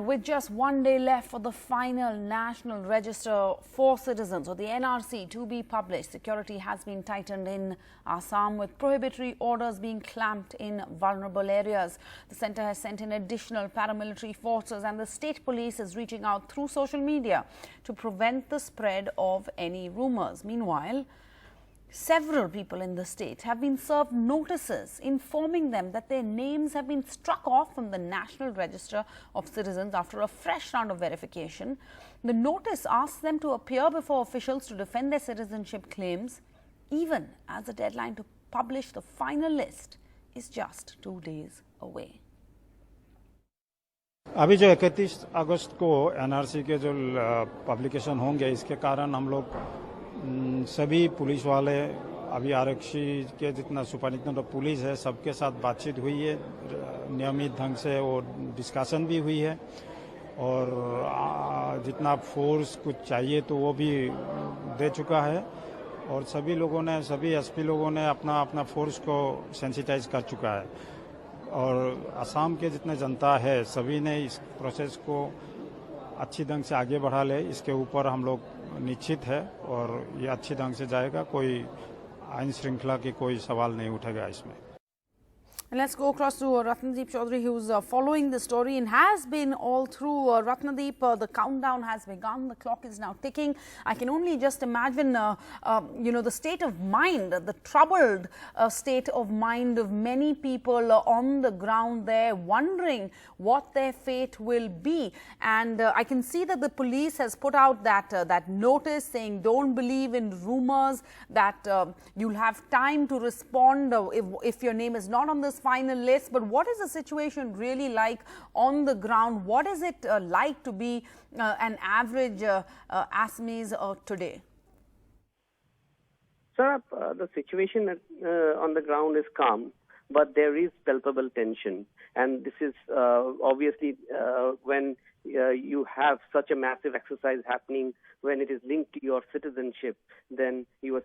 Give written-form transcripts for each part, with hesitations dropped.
with just 1 day left for the final National Register for Citizens, or the NRC, to be published, security has been tightened in Assam, with prohibitory orders being clamped in vulnerable areas. The centre has sent in additional paramilitary forces, and the state police is reaching out through social media to prevent the spread of any rumours. Meanwhile, several people in the state have been served notices informing them that their names have been struck off from the National Register of Citizens after a fresh round of verification. The notice asks them to appear before officials to defend their citizenship claims, even as the deadline to publish the final list is just 2 days away. अभी जो 31 अगस्त को NRC के जो publication होंगे, इसके कारण हम लोग सभी पुलिस वाले, अभी आरक्षी के जितना सुपरिटेंडेंट ऑफ पुलिस है, सबके साथ बातचीत हुई है नियमित ढंग से, और डिस्कशन भी हुई है, और जितना फोर्स कुछ चाहिए तो वो भी दे चुका है, और सभी लोगों ने, सभी एसपी लोगों ने अपना अपना फोर्स को सेंसिटाइज कर चुका है, और असम के जितने जनता है सभी ने इस प्रोसेस को अच्छी ढंग से आगे बढ़ा ले, इसके ऊपर हम लोग निश्चित है, और ये अच्छी ढंग से जाएगा। कोई आईन श्रृंखला की कोई सवाल नहीं उठेगा इसमें। And let's go across to Ratnadeep Chaudhary, who's following the story and has been all through. Ratnadeep, the countdown has begun. The clock is now ticking. I can only just imagine, the state of mind, the troubled state of mind of many people on the ground there, wondering what their fate will be. And I can see that the police has put out that notice saying, don't believe in rumors, that you'll have time to respond if your name is not on this final list. But what is the situation really like on the ground? What is it like to be an average Assamese today? Sir, the situation on the ground is calm, but there is palpable tension. And this is obviously when you have such a massive exercise happening, when it is linked to your citizenship, then you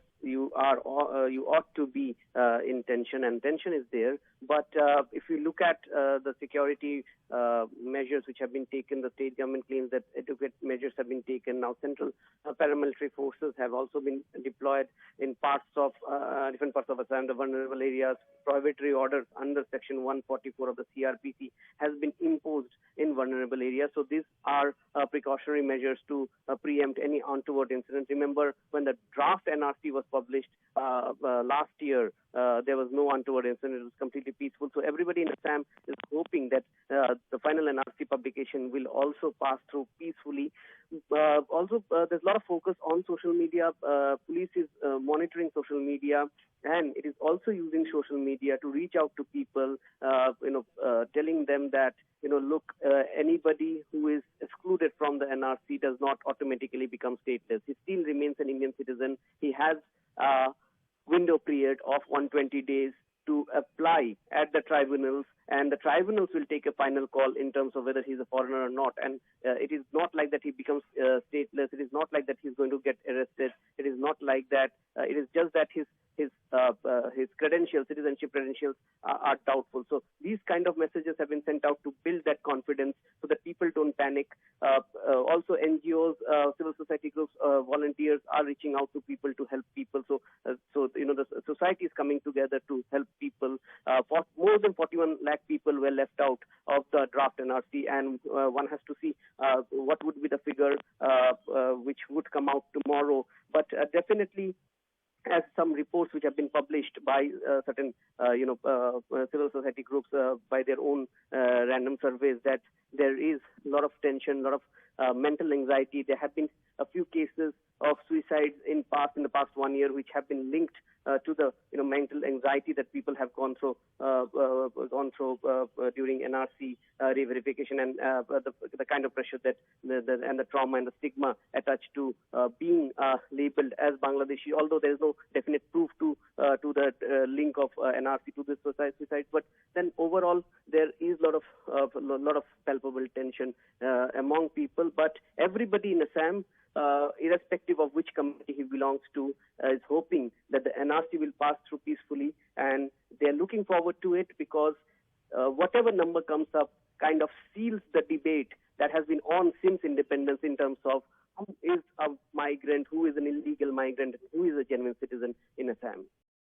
ought to be in tension, and tension is there. But if you look at the security measures which have been taken, the state government claims that adequate measures have been taken. Now, central paramilitary forces have also been deployed in different parts of Assam, the vulnerable areas. Prohibitory orders under Section 144 of the CRPC has been imposed in vulnerable areas. So these are precautionary measures to preempt any untoward incidents. Remember, when the draft NRC was published last year, there was no untoward incident. It was completely peaceful. So everybody in Assam is hoping that the final NRC publication will also pass through peacefully. There's a lot of focus on social media. Police is monitoring social media, and it is also using social media to reach out to people, telling them that, look, anybody who is excluded from the NRC does not automatically become stateless. He still remains an Indian citizen. He has a window period of 120 days to apply at the tribunals, and the tribunals will take a final call in terms of whether he's a foreigner or not. And it is not like that he becomes stateless. It is not like that he's going to get arrested. It is not like that. It is just that his credentials, citizenship credentials, are doubtful. So these kind of messages have been sent out to build that confidence so that people don't panic. Also, NGOs, civil society groups, volunteers are reaching out to people to help people. So the society is coming together to help people. More than 41 lakh people were left out of the draft NRC, and one has to see what would be the figure which would come out tomorrow. But definitely, as some reports which have been published by certain, civil society groups by their own random surveys, that there is a lot of tension, a lot of mental anxiety. There have been a few cases of suicides in the past 1 year, which have been linked to the mental anxiety that people have gone through during NRC re-verification, and the kind of pressure that and the trauma and the stigma attached to being labeled as Bangladeshi. Although there is no definite proof to the link of NRC to this suicide, but then overall there is a lot of palpable tension among people. But everybody in Assam, irrespective of which community he belongs to, is hoping that the NRC will pass through peacefully, and they're looking forward to it, because whatever number comes up kind of seals the debate that has been on since independence in terms of who is a migrant, who is an illegal migrant, who is a genuine citizen in Assam.